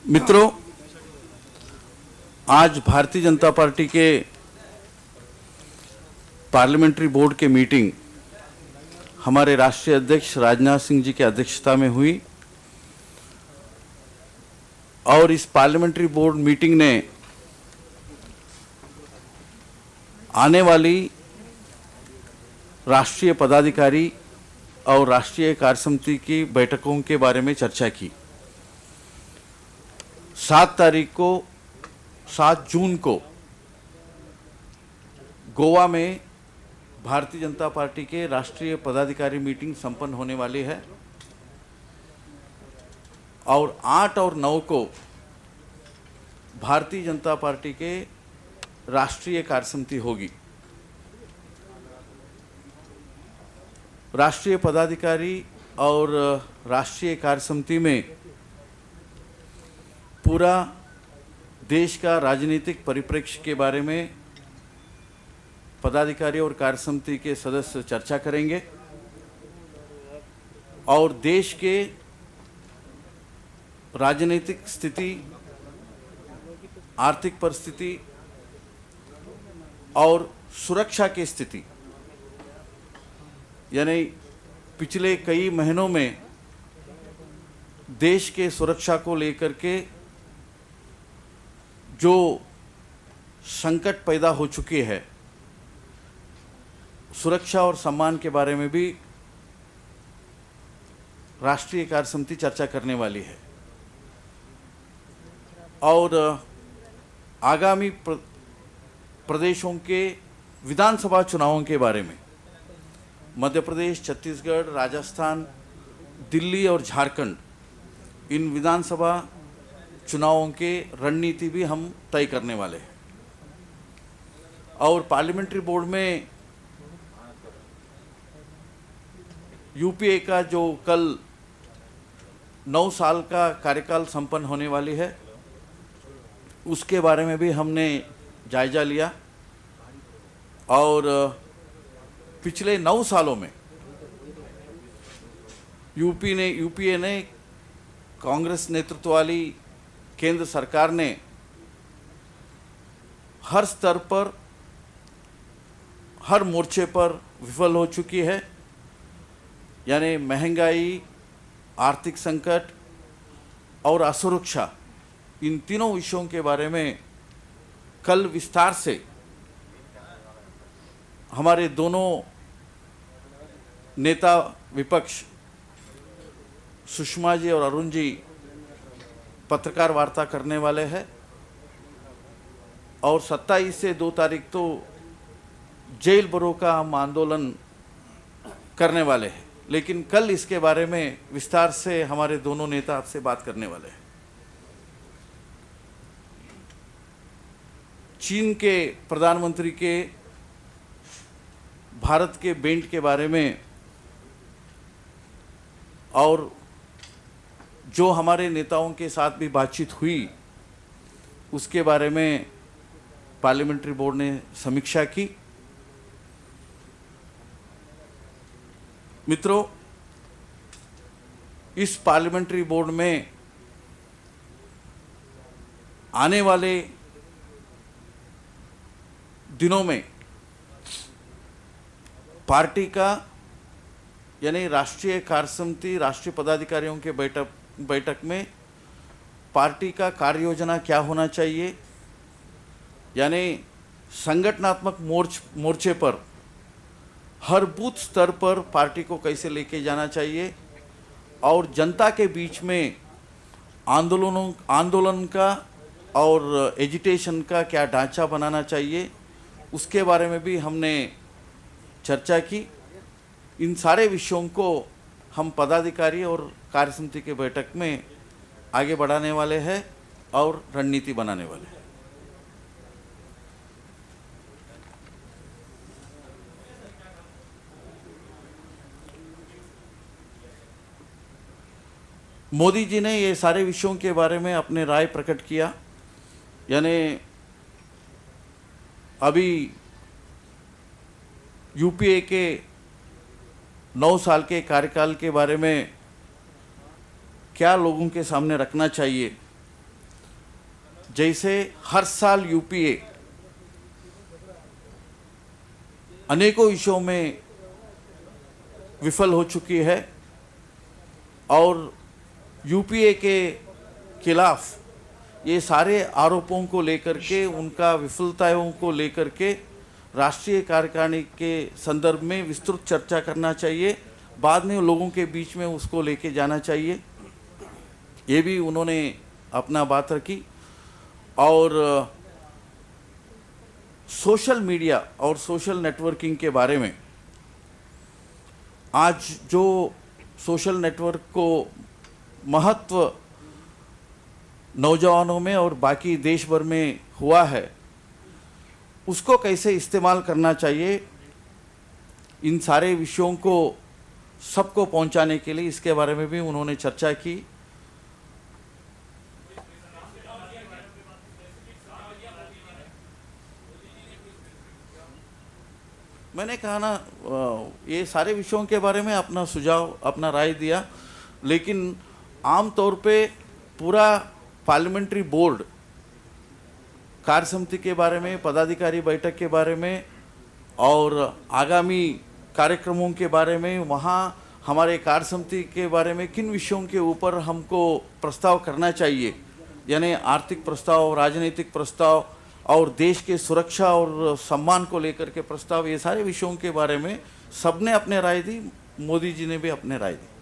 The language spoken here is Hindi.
मित्रों, आज भारतीय जनता पार्टी के पार्लियामेंट्री बोर्ड के मीटिंग हमारे राष्ट्रीय अध्यक्ष राजनाथ सिंह जी की अध्यक्षता में हुई और इस पार्लियामेंट्री बोर्ड मीटिंग ने आने वाली राष्ट्रीय पदाधिकारी और राष्ट्रीय कार्यसमिति की बैठकों के बारे में चर्चा की। 7 जून को गोवा में भारतीय जनता पार्टी के राष्ट्रीय पदाधिकारी मीटिंग संपन्न होने वाली है और 8 और 9 को भारतीय जनता पार्टी के राष्ट्रीय कार्यसमिति होगी। राष्ट्रीय पदाधिकारी और राष्ट्रीय कार्यसमिति में पूरा देश का राजनीतिक परिप्रेक्ष्य के बारे में पदाधिकारी और कार्यसमिति के सदस्य चर्चा करेंगे और देश के राजनीतिक स्थिति, आर्थिक परिस्थिति और सुरक्षा की स्थिति, यानी पिछले कई महीनों में देश के सुरक्षा को लेकर के जो संकट पैदा हो चुके हैं, सुरक्षा और सम्मान के बारे में भी राष्ट्रीय कार्यसमिति चर्चा करने वाली है और आगामी प्रदेशों के विधानसभा चुनावों के बारे में मध्य प्रदेश, छत्तीसगढ़, राजस्थान, दिल्ली और झारखंड, इन विधानसभा चुनावों के रणनीति भी हम तय करने वाले हैं। और पार्लियामेंट्री बोर्ड में यूपीए का जो कल 9 साल का कार्यकाल संपन्न होने वाली है, उसके बारे में भी हमने जायजा लिया और पिछले 9 सालों में यूपीए ने कांग्रेस नेतृत्व वाली केंद्र सरकार ने हर स्तर पर, हर मोर्चे पर विफल हो चुकी है। यानी महंगाई, आर्थिक संकट और असुरक्षा, इन तीनों विषयों के बारे में कल विस्तार से हमारे दोनों नेता विपक्ष सुषमा जी और अरुण जी पत्रकार वार्ता करने वाले हैं और 27 से 2 तारीख तो जेल भरो का हम आंदोलन करने वाले हैं। लेकिन कल इसके बारे में विस्तार से हमारे दोनों नेता आपसे बात करने वाले हैं। चीन के प्रधानमंत्री के भारत के बैंड के बारे में और जो हमारे नेताओं के साथ भी बातचीत हुई, उसके बारे में पार्लियामेंट्री बोर्ड ने समीक्षा की। मित्रों, इस पार्लियामेंट्री बोर्ड में आने वाले दिनों में पार्टी का, यानी राष्ट्रीय कार्यसमिति, राष्ट्रीय पदाधिकारियों के बैठक में पार्टी का कार्य योजना क्या होना चाहिए, यानी संगठनात्मक मोर्चे पर हर बूथ स्तर पर पार्टी को कैसे लेके जाना चाहिए और जनता के बीच में आंदोलन का और एजिटेशन का क्या ढांचा बनाना चाहिए, उसके बारे में भी हमने चर्चा की। इन सारे विषयों को हम पदाधिकारी और कार्यसमिति के बैठक में आगे बढ़ाने वाले हैं और रणनीति बनाने वाले हैं। मोदी जी ने ये सारे विषयों के बारे में अपने राय प्रकट किया। यानी अभी यूपीए के 9 साल के कार्यकाल के बारे में क्या लोगों के सामने रखना चाहिए, जैसे हर साल यूपीए अनेकों विषयों में विफल हो चुकी है और यूपीए के खिलाफ ये सारे आरोपों को लेकर के, उनका विफलताओं को लेकर के राष्ट्रीय कार्यकारिणी के संदर्भ में विस्तृत चर्चा करना चाहिए। बाद में लोगों के बीच में उसको लेके जाना चाहिए। ये भी उन्होंने अपना बात रखी। और सोशल मीडिया और सोशल नेटवर्किंग के बारे में, आज जो सोशल नेटवर्क को महत्व नौजवानों में और बाकी देश भर में हुआ है, उसको कैसे इस्तेमाल करना चाहिए, इन सारे विषयों को सबको पहुंचाने के लिए, इसके बारे में भी उन्होंने चर्चा की। मैंने कहा ना, ये सारे विषयों के बारे में अपना सुझाव, अपना राय दिया, लेकिन आम तौर पे पूरा पार्लियामेंट्री बोर्ड कार्य समिति के बारे में, पदाधिकारी बैठक के बारे में और आगामी कार्यक्रमों के बारे में, वहाँ हमारे कार्य समिति के बारे में किन विषयों के ऊपर हमको प्रस्ताव करना चाहिए, यानी आर्थिक प्रस्ताव, राजनीतिक प्रस्ताव और देश के सुरक्षा और सम्मान को लेकर के प्रस्ताव, ये सारे विषयों के बारे में सबने अपने राय दी। मोदी जी ने भी अपने राय दी।